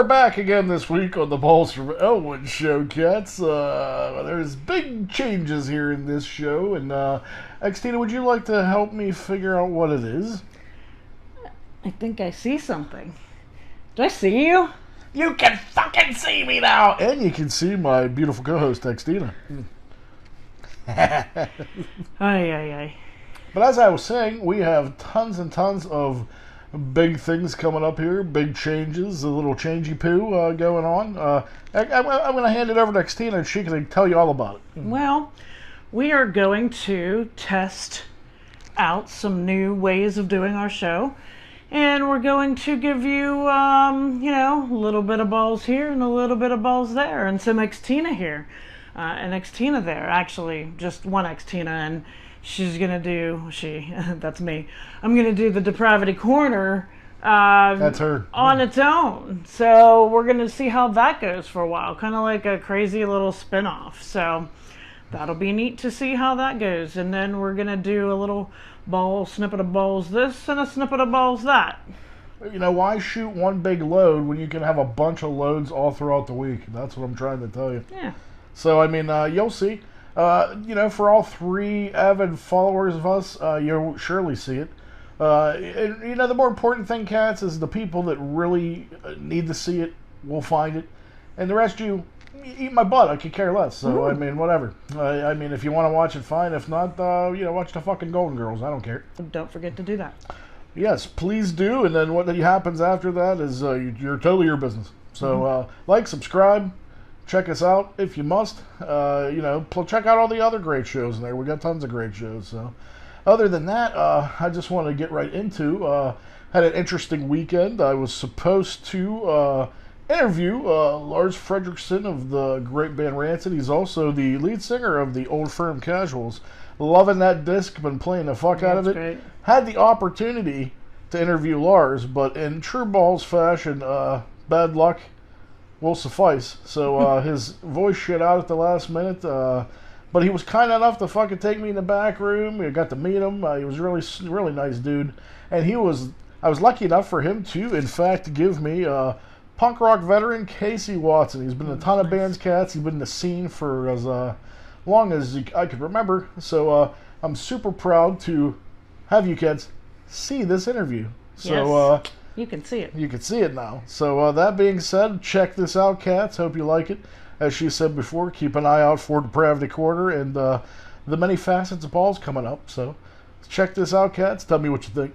We're back again this week on the Balls from Ellwood show, cats. There's big changes here in this show, and XTina, would you like to help me figure out what it is? I think I see something. Do I see you? You can fucking see me now! And you can see my beautiful co-host, XTina. Aye. But as I was saying, we have tons and tons of big things coming up here, big changes, a little changey poo going on. I'm going to hand it over to XTina and she can tell you all about it. Well, we are going to test out some new ways of doing our show. And we're going to give you, a little bit of balls here and a little bit of balls there and some XTina here and XTina there. Actually, just one XTina, and she's going to do, that's me. I'm going to do the Depravity Corner. That's her. On its own. So we're going to see how that goes for a while. Kind of like a crazy little spin-off. So that'll be neat to see how that goes. And then we're going to do a little snippet of balls this and a snippet of balls that. You know, why shoot one big load when you can have a bunch of loads all throughout the week? That's what I'm trying to tell you. Yeah. So, I mean, you'll see. For all three avid followers of us, you'll surely see it. And, the more important thing, cats, is the people that really need to see it will find it. And the rest of you, eat my butt. I could care less. So, I mean, whatever. I mean, if you want to watch it, fine. If not, watch the fucking Golden Girls. I don't care. Don't forget to do that. Yes, please do. And then what happens after that is you're totally your business. So, like, subscribe. Check us out if you must. Check out all the other great shows in there. We got tons of great shows. So, other than that, I just want to get right into. Had an interesting weekend. I was supposed to interview Lars Fredriksson of the great band Rancid. He's also the lead singer of the Old Firm Casuals. Loving that disc. Been playing the fuck out of it. Great. Had the opportunity to interview Lars, but in true Balls fashion, bad luck will suffice. So his voice shit out at the last minute, but he was kind enough to fucking take me in the back room. I got to meet him. He was really nice dude, and I was lucky enough for him to, in fact, give me punk rock veteran Casey Watson. He's been in a ton of bands, cats. He's been in the scene for as long as I could remember. So I'm super proud to have you cats see this interview. So. Yes. You can see it. You can see it now. So that being said, check this out, cats. Hope you like it. As she said before, keep an eye out for Depravity Corner and the many facets of balls coming up. So check this out, cats. Tell me what you think.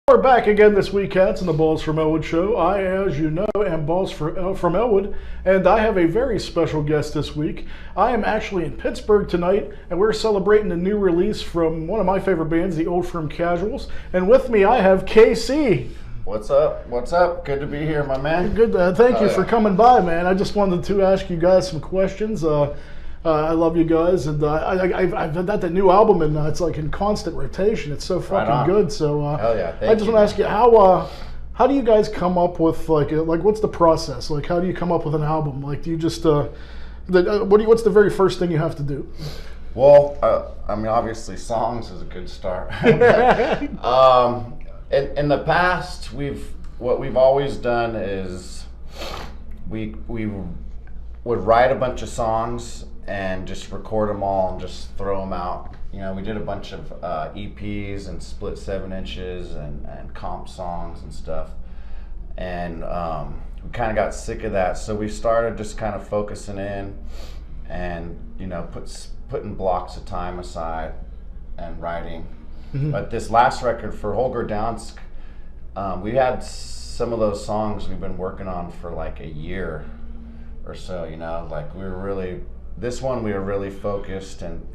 We're back again this week, cats, on the Balls from Ellwood show. I, as you know, am Balls from Ellwood, and I have a very special guest this week. I am actually in Pittsburgh tonight, and we're celebrating a new release from one of my favorite bands, the Old Firm Casuals. And with me, I have KC. What's up? What's up? Good to be here, my man. Good. Thank you for coming by, man. I just wanted to ask you guys some questions. I love you guys, and I've got that new album, and it's like in constant rotation. It's so fucking good. So hell yeah, I just want to ask you how do you guys come up with like what's the process? Like how do you come up with an album? Like do you just what's the very first thing you have to do? Well, obviously songs is a good start. In the past, what we've always done is we would write a bunch of songs and just record them all and just throw them out. We did a bunch of EPs and split 7 inches and comp songs and stuff. And we kind of got sick of that, so we started just kind of focusing in and putting blocks of time aside and writing. Mm-hmm. But this last record for Holger Dansk, we had some of those songs we've been working on for like a year or so. This one we were really focused, and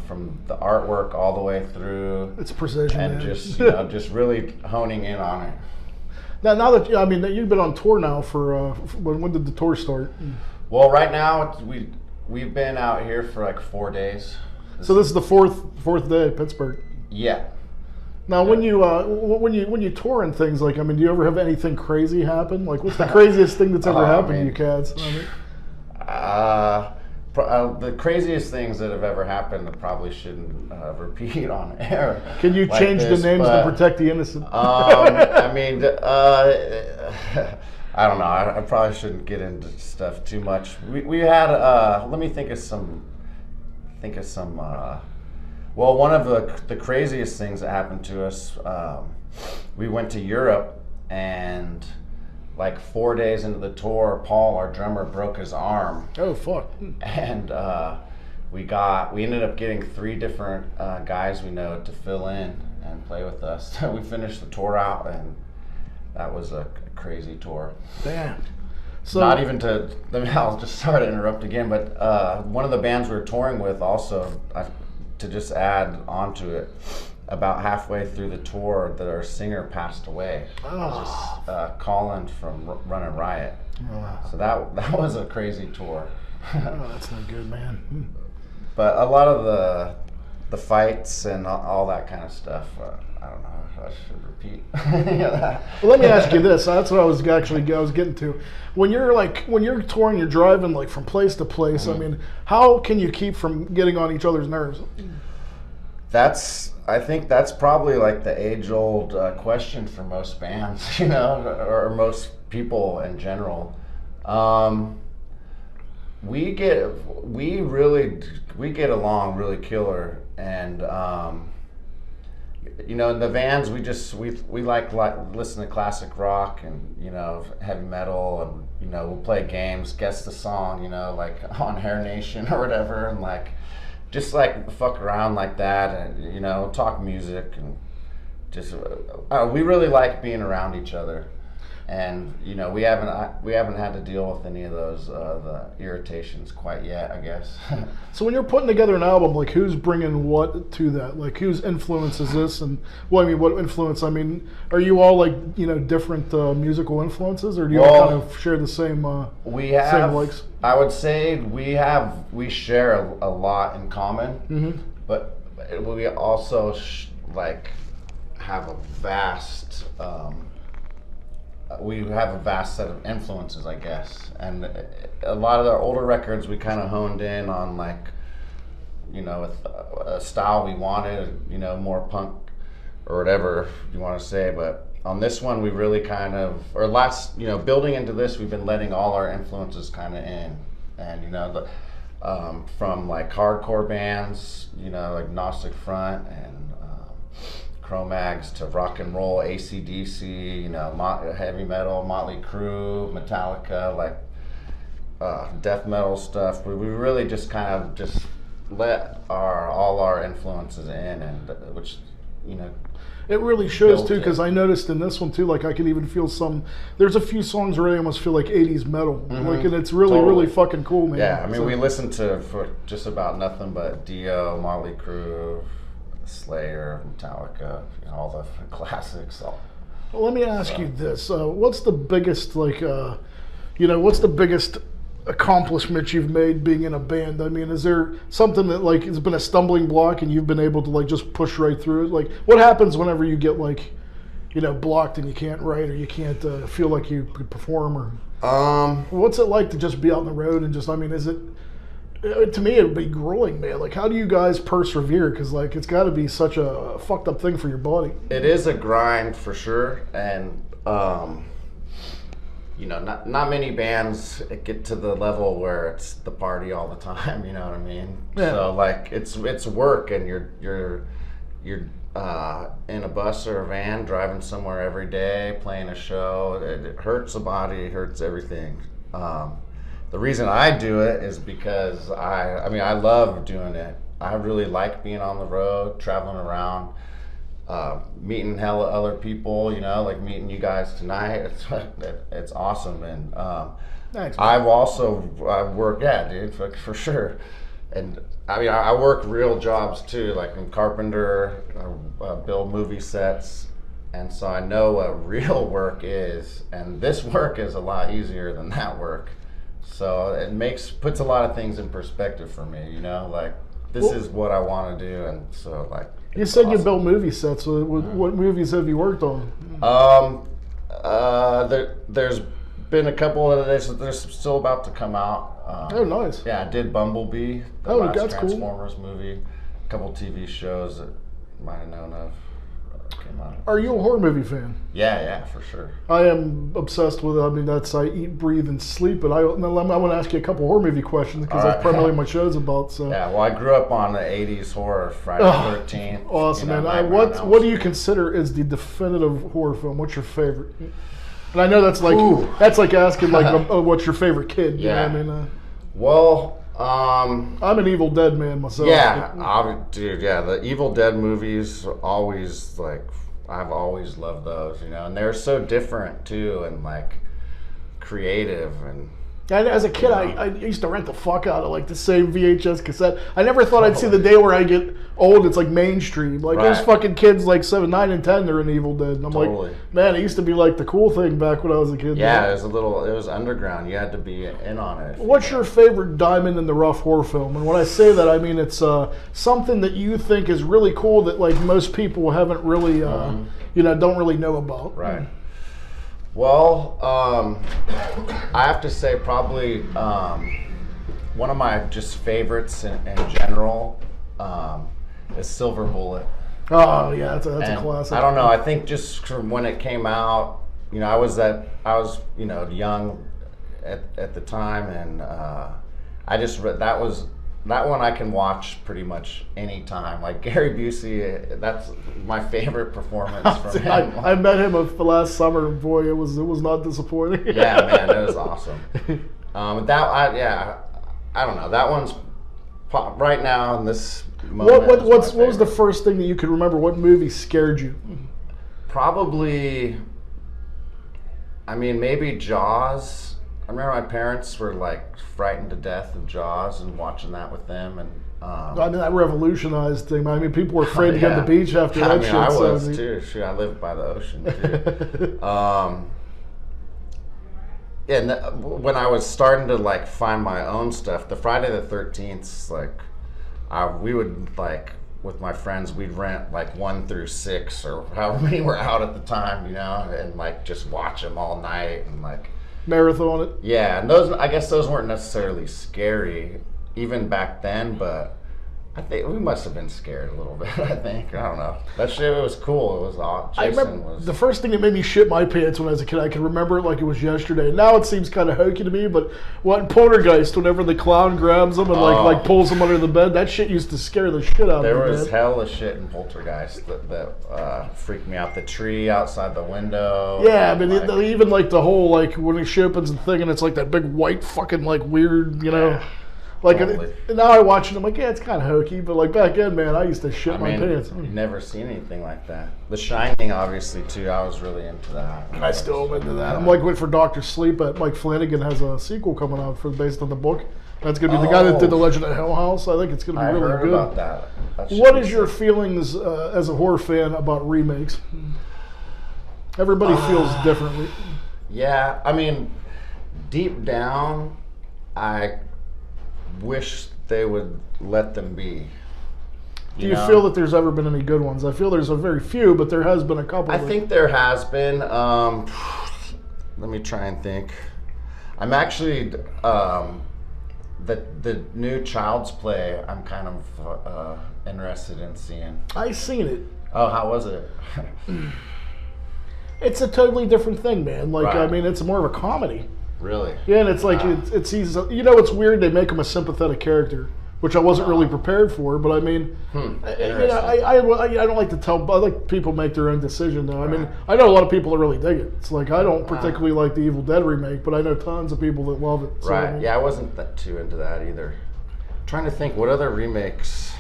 from the artwork all the way through. It's precision, and man. just just really honing in on it. Now that you've been on tour now for when did the tour start? Well, right now we've been out here for like 4 days. So this is the fourth day at Pittsburgh. Yeah. Now, when you tour and things, like, do you ever have anything crazy happen? Like, what's the craziest thing that's ever happened to you cats? The craziest things that have ever happened that probably shouldn't repeat on air. Can you change the names to protect the innocent? I don't know. I probably shouldn't get into stuff too much. We had let me think of some. Well, one of the craziest things that happened to us. We went to Europe, and like 4 days into the tour, Paul, our drummer, broke his arm. Oh fuck! And we ended up getting 3 different guys we know to fill in and play with us. We finished the tour out, and that was a crazy tour. Damn. So Not even to, I'll just sorry to interrupt again, but one of the bands we were touring with also, to just add onto it, about halfway through the tour, our singer passed away. Colin from Running Riot. So that was a crazy tour. That's not good, man. But a lot of the fights and all that kind of stuff, I don't know if I should repeat. Well, let me ask you this. That's what I was getting to. When you're touring, you're driving like from place to place. I mean, how can you keep from getting on each other's nerves? I think that's probably like the age-old question for most bands, or most people in general. We get along really killer, and in the vans we like listen to classic rock and heavy metal, and we'll play games, guess the song, like on Hair Nation or whatever, and like just like fuck around like that, and talk music, and just we really like being around each other. And we haven't had to deal with any of those the irritations quite yet, I guess. So when you're putting together an album, like who's bringing what to that? Like whose influence is this? And what influence? I mean, are you all like different musical influences, or do you all kind of share the same? Same likes. I would say we share a lot in common, but we also have a vast. We have a vast set of influences, I guess, and a lot of our older records we kind of honed in on with a style we wanted, more punk or whatever you want to say. But on this one, we really building into this, we've been letting all our influences kind of in, and from like hardcore bands, like Gnostic Front and Cro-Mags, to rock and roll, AC/DC, heavy metal, Motley Crue, Metallica, like death metal stuff. We really just kind of just let all our influences in, and which it really shows too, because I noticed in this one too, like I can even feel there's a few songs where I almost feel like 80s metal, like, and it's really really fucking cool, man. Yeah, I mean, we listened to for just about nothing but Dio, Motley Crue, Slayer, Metallica, all the classics. Well, let me ask you this: what's the biggest, what's the biggest accomplishment you've made being in a band? I mean, is there something that like has been a stumbling block and you've been able to like just push right through it? Like, what happens whenever you get blocked and you can't write, or you can't feel like you could perform, or what's it like to just be out on the road and just? I mean, is it? To me, it would be grueling, man. Like, how do you guys persevere? Because, like, it's got to be such a fucked up thing for your body. It is a grind for sure, and not many bands get to the level where it's the party all the time. You know what I mean? Yeah. So, like, it's work, and you're in a bus or a van driving somewhere every day, playing a show. It hurts the body, it hurts everything. The reason I do it is because I love doing it. I really like being on the road, traveling around, meeting hella other people, like meeting you guys tonight. It's awesome. And thanks, I work, yeah, dude, for sure. And I mean, I work real jobs too, like I'm carpenter, build movie sets. And so I know what real work is, and this work is a lot easier than that work. So it puts a lot of things in perspective for me, like this is what I want to do, and so like. You said awesome. You built movie sets. So what movies have you worked on? There's been a couple of days. There's still about to come out. Oh, nice. Yeah, I did Bumblebee, the last Transformers movie. A couple TV shows that you might have known of. came out. Are you a horror movie fan? Yeah, for sure. I am obsessed with it. I mean, I eat, breathe, and sleep. But I want to ask you a couple horror movie questions because that's primarily my show's about. So yeah, well, I grew up on the '80s horror, Friday the 13th. Awesome, man. What do you consider is the definitive horror film? What's your favorite? And I know that's like asking like what's your favorite kid? You know what I mean? Well, I'm an Evil Dead man myself. Yeah, dude. Yeah, the Evil Dead movies always I've always loved those, and they're so different too, and like creative and. As a kid, I used to rent the fuck out of like the same VHS cassette. I never thought I'd see the day where I get old. It's like mainstream. Like there's fucking kids like 7, 9, and 10. They're in Evil Dead, and I'm like, man, it used to be like the cool thing back when I was a kid. Yeah, it was underground. You had to be in on it. What's your favorite diamond in the rough horror film? And when I say that, I mean it's something that you think is really cool that like most people haven't really, don't really know about. Right. Well, I have to say probably one of my just favorites in general is Silver Bullet. Oh yeah, that's a classic. I don't know. I think just from when it came out, I was young at the time, and I just that one I can watch pretty much any time. Like Gary Busey, that's my favorite performance from him. I met him the last summer. Boy, it was not disappointing. Yeah, man, it was awesome. I don't know. That one's right now in this moment. What was the first thing that you could remember? What movie scared you? Probably. I mean, maybe Jaws. I remember my parents were like frightened to death of Jaws and watching that with them, and I mean that revolutionized thing. I mean, people were afraid to go to the beach after that shit. I was too. Shoot, I lived by the ocean too. And when I was starting to like find my own stuff, the Friday the 13th, we would with my friends, we'd rent 1 through 6 or however many were out at the time, and just watch them all night and marathon it. Yeah, and I guess those weren't necessarily scary even back then, but I think we must have been scared a little bit. I don't know. That shit was cool. It was awesome. I remember the first thing that made me shit my pants when I was a kid. I can remember it like it was yesterday. Now it seems kind of hokey to me, but in Poltergeist, whenever the clown grabs him and pulls him under the bed, that shit used to scare the shit out of me. There was hella shit in Poltergeist that freaked me out. The tree outside the window. Yeah, but even the whole when she opens the thing and it's that big white fucking weird, Yeah. Totally. Now I watch it, I'm like, yeah, it's kind of hokey, but back then, man, I used to shit my pants. You've never seen anything like that. The Shining, obviously, too. I was really into that. I still am into that. I'm waiting for Dr. Sleep. Mike Flanagan has a sequel coming out based on the book. That's going to be the guy that did The Legend of Hell House. I think it's going to be really good. I heard about that. What is your feelings as a horror fan about remakes? Everybody feels differently. Yeah, I mean, deep down, I wish they would let them be. Do you feel that there's ever been any good ones? I feel there's a very few, but there has been a couple. I think there has been. Let me try and think. I'm actually the new Child's Play. I'm kind of interested in seeing. I seen it. Oh, how was it? It's a totally different thing, man. Right. I mean, it's more of a comedy. Really? Yeah, and it's it's weird they make him a sympathetic character, which I wasn't really prepared for. But I mean, I don't like to tell. I like people make their own decision. Though I mean, I know a lot of people that really dig it. It's I don't particularly like the Evil Dead remake, but I know tons of people that love it. So, right? I mean, yeah, I wasn't too into that either. I'm trying to think what other remakes.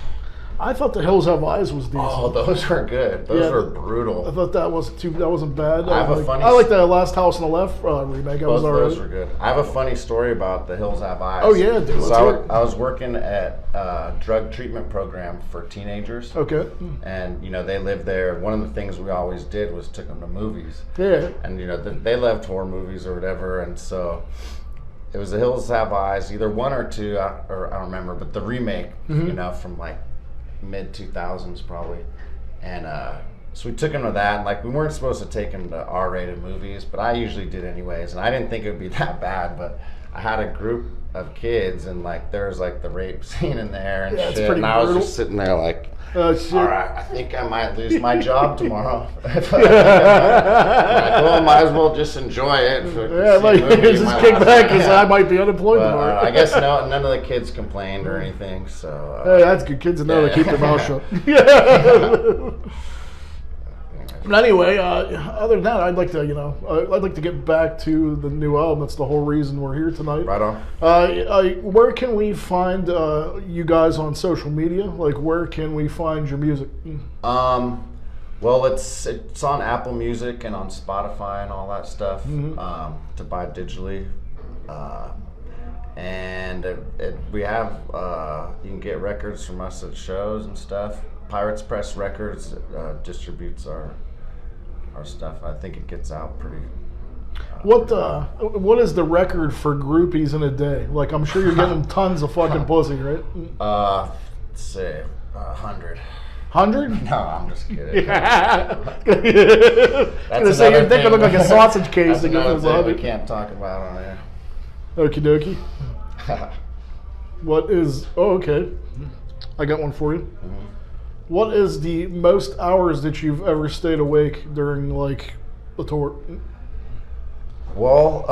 I thought The Hills Have Eyes was decent. Oh, those were good. Those were brutal. I thought that wasn't bad. I have a funny. I like the Last House on the Left remake. Both those were good. I have a funny story about The Hills Have Eyes. Oh yeah, dude. I was working at a drug treatment program for teenagers. Okay. And they lived there. One of the things we always did was took them to movies. Yeah. And they loved horror movies or whatever, and so. It was The Hills Have Eyes, either 1 or 2, or I don't remember, but the remake, from mid 2000s probably, and so we took him to that, and we weren't supposed to take him to R-rated movies, but I usually did anyways, and I didn't think it would be that bad, but I had a group of kids, and there was the rape scene in there and shit, and I was just sitting there Shit. All right, I think I might lose my job tomorrow. Well, might as well just enjoy it. Yeah, like, just kick back because I might be unemployed tomorrow. I guess none of the kids complained or anything. So hey, that's good. Kids know to keep their mouth shut. But anyway, other than that, I'd like to get back to the new album. That's the whole reason we're here tonight. Right on. Where can we find you guys on social media? Like, where can we find your music? Well, it's on Apple Music and on Spotify and all that stuff to buy digitally. And we have you can get records from us at shows and stuff. Pirates Press Records distributes our stuff. I think it gets out pretty. What is the record for groupies in a day? Like, I'm sure you're getting tons of fucking pussy, right? Let's say 100. 100? No, I'm just kidding. That's gonna say your dick would look like a sausage case. That's another thing we can't talk about on air. Okie dokie. What is? Oh, okay. I got one for you. Mm-hmm. What is the most hours that you've ever stayed awake during, like, a tour? Well,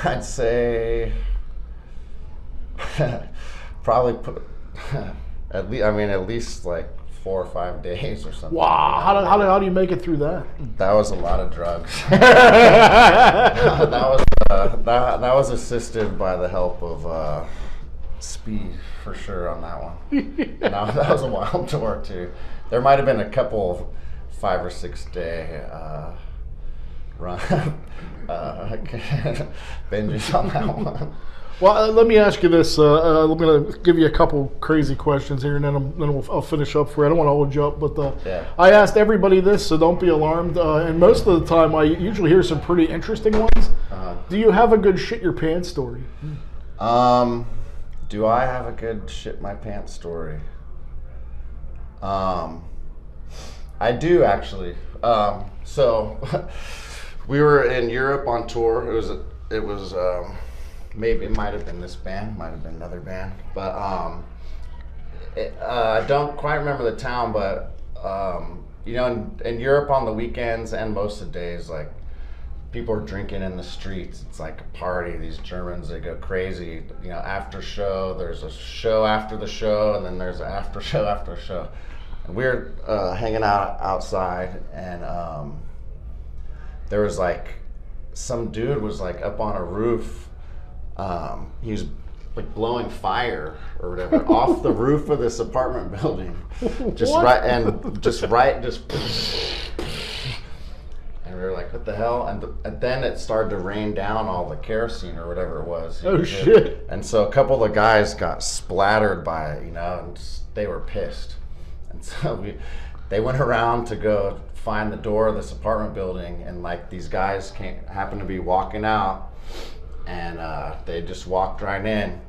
I'd say probably at least like 4 or 5 days or something. Wow, how do you make it through that? That was a lot of drugs. that was assisted by the help of speed for sure on that one. No, that was a wild tour too. There might have been a couple 5 or 6 day run binges on that one. Well, let me ask you this. I'm going to give you a couple crazy questions here, and then I'll finish up for you. I don't want to hold you up, but I asked everybody this, so don't be alarmed. And most of the time, I usually hear some pretty interesting ones. Do you have a good shit your pants story? Do I have a good shit my pants story? I do actually. So we were in Europe on tour. It was maybe it might have been this band, might have been another band, but I don't quite remember the town. But in Europe on the weekends and most of the days, like, people are drinking in the streets. It's like a party. These Germans, they go crazy. After show, there's a show after the show, and then there's an after show after show. And we were hanging out outside, and there was like some dude was like up on a roof. He was like blowing fire or whatever off the roof of this apartment building, and we were like, what the hell? And then it started to rain down all the kerosene or whatever it was. Oh, shit. And so a couple of guys got splattered by it, and they were pissed. And so they went around to go find the door of this apartment building, and like these guys happened to be walking out, and they just walked right in.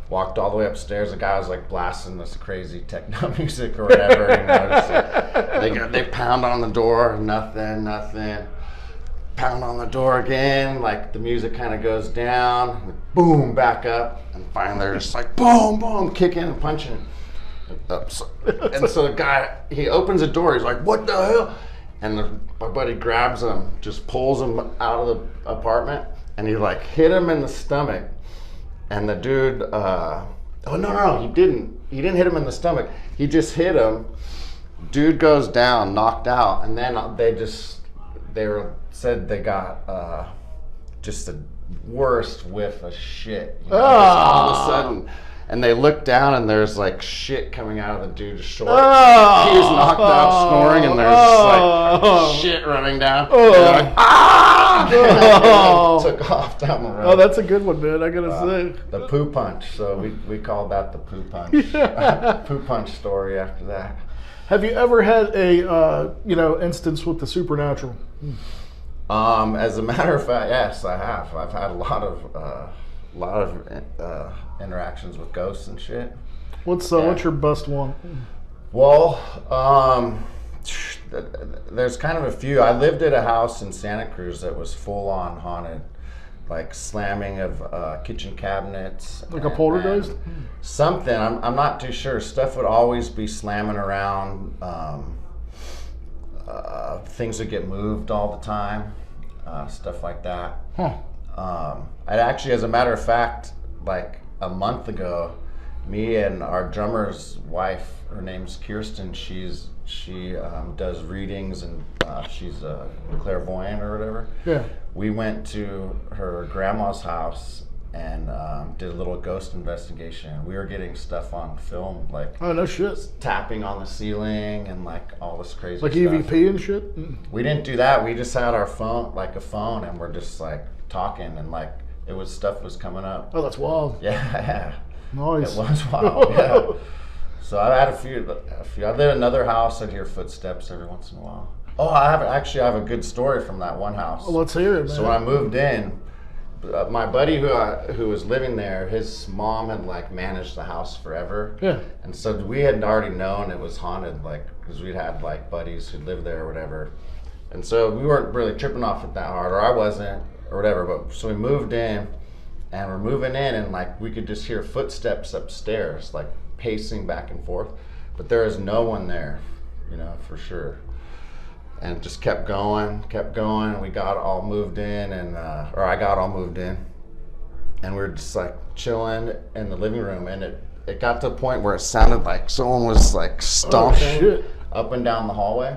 Walked all the way upstairs. The guy was like blasting this crazy techno music or whatever. They pound on the door, nothing. Pound on the door again, like the music kind of goes down, boom, back up, and finally they're just like boom, boom, kicking and punching. And so the guy, he opens the door. He's like, "What the hell?" And my buddy grabs him, just pulls him out of the apartment, and he like hit him in the stomach. And the dude, no, he didn't hit him in the stomach. He just hit him. Dude goes down, knocked out, and then said they got just the worst whiff of shit. All of a sudden. And they look down, and there's like shit coming out of the dude's shorts. He was knocked out snoring, and there's just like shit running down. And they're like, took off down the road. Oh, that's a good one, man. I gotta say. The poo punch. So we called that the poo punch. Poo punch story after that. Have you ever had a instance with the supernatural? As a matter of fact, yes, I have. I've had a lot of interactions with ghosts and shit. What's your best one? Well, there's kind of a few. I lived at a house in Santa Cruz that was full on haunted. like slamming of kitchen cabinets. Like a poltergeist? Something. I'm not too sure. Stuff would always be slamming around. Things would get moved all the time. Stuff like that. Huh. I'd actually, as a matter of fact, like a month ago, me and our drummer's wife, her name's Kirsten, she does readings, and she's a clairvoyant or whatever. Yeah. We went to her grandma's house and did a little ghost investigation. We were getting stuff on film, like Oh, no shit. tapping on the ceiling and like all this crazy Like stuff. EVP and shit? We didn't do that. We just had our phone, like a phone, and we're just like talking, and like stuff was coming up. Oh, that's wild. Yeah, Nice. it was wild. Yeah. So I had a few. I lived in another house. I'd hear footsteps every once in a while. Oh, I have a good story from that one house. Well, let's hear it, man. So when I moved in, my buddy who was living there, his mom had like managed the house forever. Yeah. And so we had already known it was haunted, like, because we'd had like buddies who lived there or whatever. And so we weren't really tripping off it that hard, or I wasn't, or whatever. But so we moved in, and we're moving in, and like we could just hear footsteps upstairs, like pacing back and forth. But there is no one there, for sure. And it just kept going, and we got all moved in, and or I got all moved in, and we were just like chilling in the living room, and it got to a point where it sounded like someone was like stomping up and down the hallway.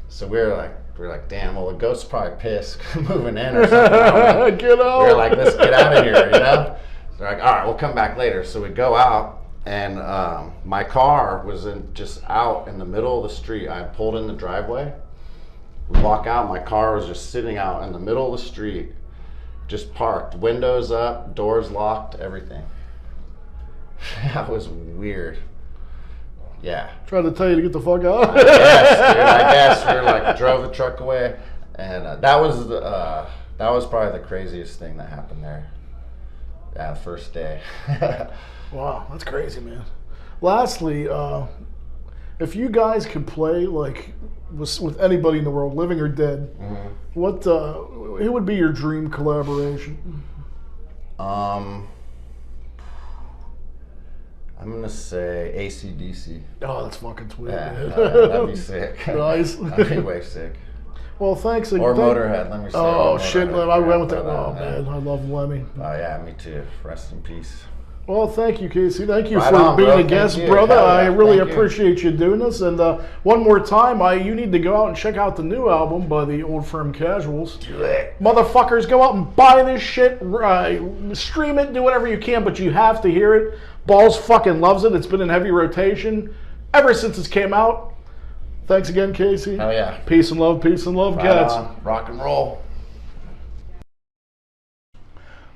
So we were like, damn, well, the ghost's probably pissed moving in or something. Get out. We were like, let's get out of here, They're like, all right, we'll come back later. So we go out, and my car was just out in the middle of the street. I pulled in the driveway. We walk out, my car was just sitting out in the middle of the street, just parked, windows up, doors locked, everything. That was weird. Yeah. Tried to tell you to get the fuck out. I guess we were like drove the truck away, and that was probably the craziest thing that happened there. Yeah, the first day. Wow, that's crazy, man. Lastly, if you guys could play like with anybody in the world, living or dead, what who would be your dream collaboration? I'm gonna say AC/DC. Oh, that's fucking sweet. Yeah, Man. that'd be sick. Nice. That'd be way sick. Well, thanks. Or Motorhead. Let me say. Oh or shit, Motorhead. I went with Yeah, that. Oh man, I love Lemmy. Oh yeah, me too. Rest in peace. Well, thank you, Casey. Thank you Right for on, being bro. a guest, Thank you. brother. Hell yeah. I really Thank you. appreciate you doing this. And one more time, you need to go out and check out the new album by the Old Firm Casuals. Do it. Motherfuckers, go out and buy this shit, stream it, do whatever you can, but you have to hear it. Balls fucking loves it. It's been in heavy rotation ever since it came out. Thanks again, Casey. Hell yeah. Peace and love, Right cats. on. Rock and roll.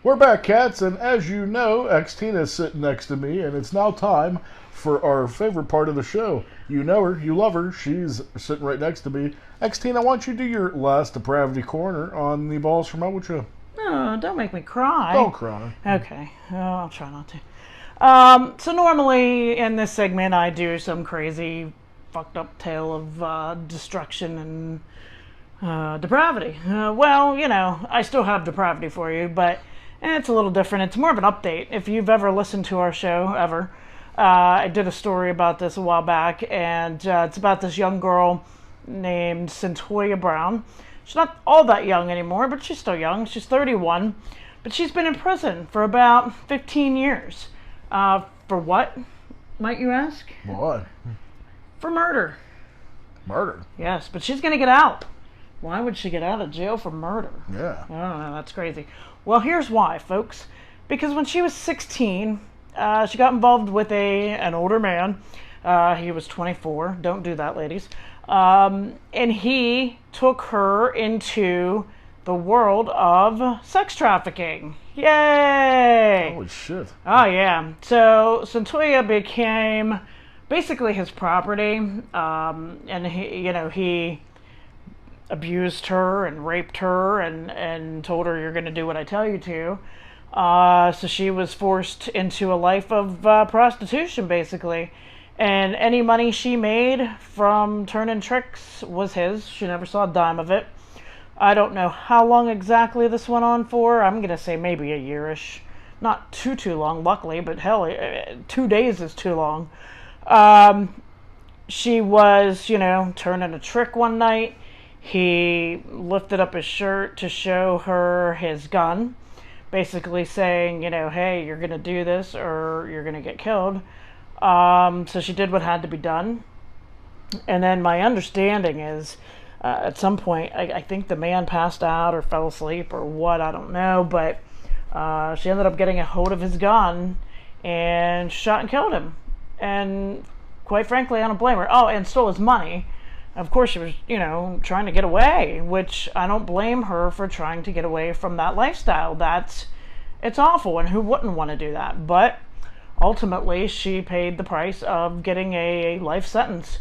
We're back, cats, and as you know, XTinas is sitting next to me, and it's now time for our favorite part of the show. You know her, you love her, she's sitting right next to me. XTinas, I want you to do your last Depravity Corner on the Balls from Ellwood show. Oh, don't make me cry. Don't cry. Okay. Oh, I'll try not to. So normally in this segment I do some crazy fucked up tale of destruction and depravity. Well, I still have depravity for you, but it's a little different. It's more of an update. If you've ever listened to our show, ever, I did a story about this a while back, and it's about this young girl named Centoya Brown. She's not all that young anymore, but she's still young. She's 31, but she's been in prison for about 15 years. For what, might you ask? What? For murder. Murder? Yes, but she's going to get out. Why would she get out of jail for murder? Yeah. I don't know, that's crazy. Well, here's why, folks. Because when she was 16, she got involved with an older man. He was 24. Don't do that, ladies. And he took her into the world of sex trafficking. Yay! Holy shit. Oh, yeah. So Centoya became basically his property. And he abused her and raped her and told her, you're going to do what I tell you to. So she was forced into a life of prostitution, basically. And any money she made from turning tricks was his. She never saw a dime of it. I don't know how long exactly this went on for. I'm going to say maybe a yearish. Not too long, luckily, but hell, 2 days is too long. She was, turning a trick one night. He lifted up his shirt to show her his gun, basically saying, hey, you're going to do this or you're going to get killed. So she did what had to be done. And then my understanding is, at some point, I think the man passed out or fell asleep or what, I don't know, but she ended up getting a hold of his gun and shot and killed him. And quite frankly, I don't blame her. Oh, and stole his money. Of course, she was, trying to get away, which I don't blame her for trying to get away from that lifestyle. It's awful, and who wouldn't want to do that? But ultimately, she paid the price of getting a life sentence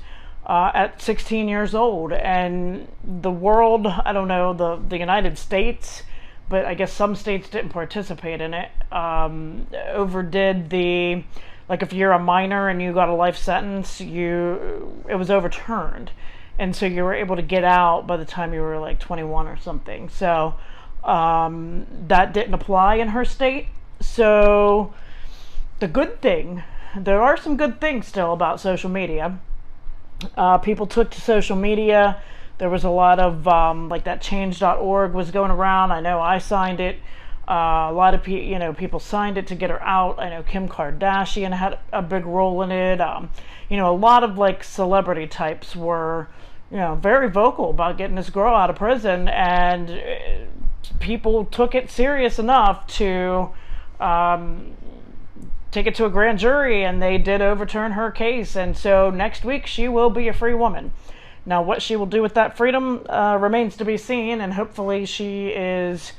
at 16 years old. And the world, I don't know, the United States, but I guess some states didn't participate in it, overdid the, like if you're a minor and you got a life sentence, it was overturned. And so you were able to get out by the time you were like 21 or something. So that didn't apply in her state. So the good thing, there are some good things still about social media. People took to social media. There was a lot of, like that change.org was going around. I know I signed it. A lot of people signed it to get her out. I know Kim Kardashian had a big role in it. A lot of like celebrity types were, very vocal about getting this girl out of prison, and people took it serious enough to take it to a grand jury, and they did overturn her case. And so next week she will be a free woman. Now, what she will do with that freedom remains to be seen, and hopefully she is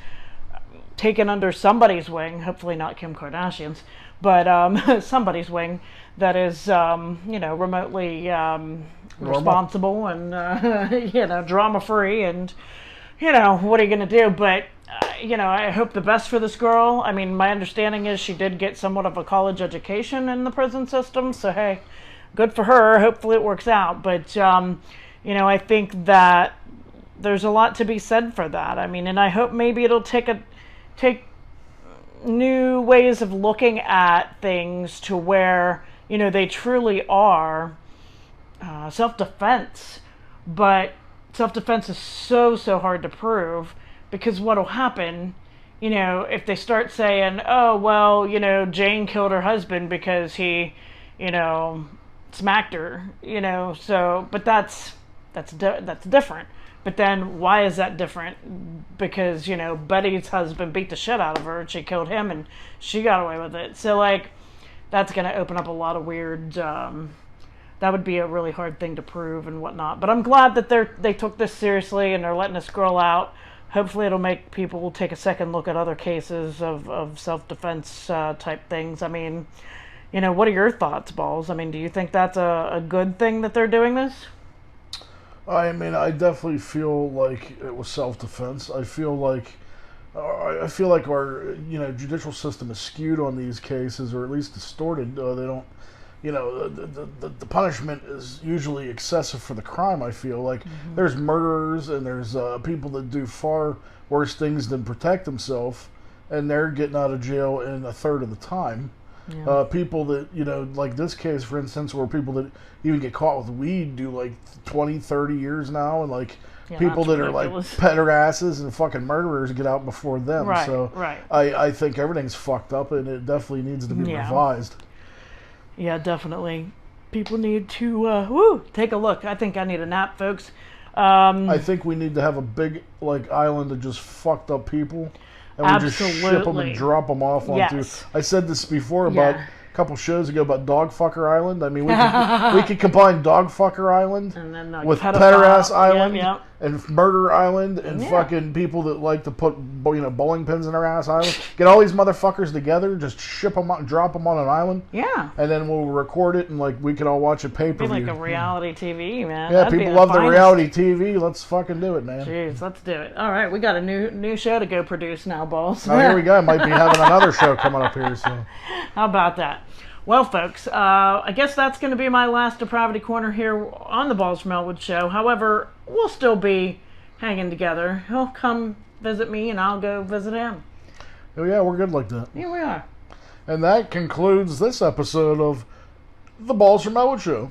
taken under somebody's wing, hopefully not Kim Kardashian's, but somebody's wing that is, remotely responsible and, drama-free, and, what are you going to do? But, I hope the best for this girl. I mean, my understanding is she did get somewhat of a college education in the prison system, so hey, good for her. Hopefully it works out. But, I think that there's a lot to be said for that. I mean, and I hope maybe it'll take new ways of looking at things to where, they truly are self-defense. But self-defense is so hard to prove, because what'll happen, if they start saying, oh, well, Jane killed her husband because he, smacked her, so, but that's different. But then why is that different? Because, Betty's husband beat the shit out of her and she killed him and she got away with it. So, like, that's going to open up a lot of weird, that would be a really hard thing to prove and whatnot. But I'm glad that they took this seriously and they're letting this girl out. Hopefully it'll make people take a second look at other cases of self-defense type things. I mean, what are your thoughts, Balls? I mean, do you think that's a good thing that they're doing this? I mean, I definitely feel like it was self-defense. I feel like our judicial system is skewed on these cases, or at least distorted. They don't, the punishment is usually excessive for the crime. I feel like there's murderers and there's people that do far worse things than protect themselves, and they're getting out of jail in a third of the time. Yeah. People that, like this case, for instance, where people that even get caught with weed do like 20, 30 years now, and like people that ridiculous. Are like pederasses and fucking murderers get out before them. Right, so right. I think everything's fucked up, and it definitely needs to be revised. Yeah, definitely. People need to take a look. I think I need a nap, folks. I think we need to have a big island of just fucked up people. And we just ship them and drop them off onto... Yes. I said this before about a couple shows ago about Dogfucker Island. I mean, we could combine Dogfucker Island with Pederass Island and Murder Island and fucking people that like to put bowling pins in their ass island. Get all these motherfuckers together, just ship them out and drop them on an island. Yeah. And then we'll record it and we can all watch it pay-per-view. Be like a reality TV, man. Yeah, people love the reality TV. Let's fucking do it, man. Jeez, let's do it. All right, we got a new show to go produce now, Balls. Oh, here we go. Might be having another show coming up here soon. How about that? Well, folks, I guess that's going to be my last Depravity Corner here on the Balls from Ellwood show. However, we'll still be hanging together. He'll come visit me and I'll go visit him. Oh yeah, we're good like that. Here we are. And that concludes this episode of The Balls from Ellwood Show.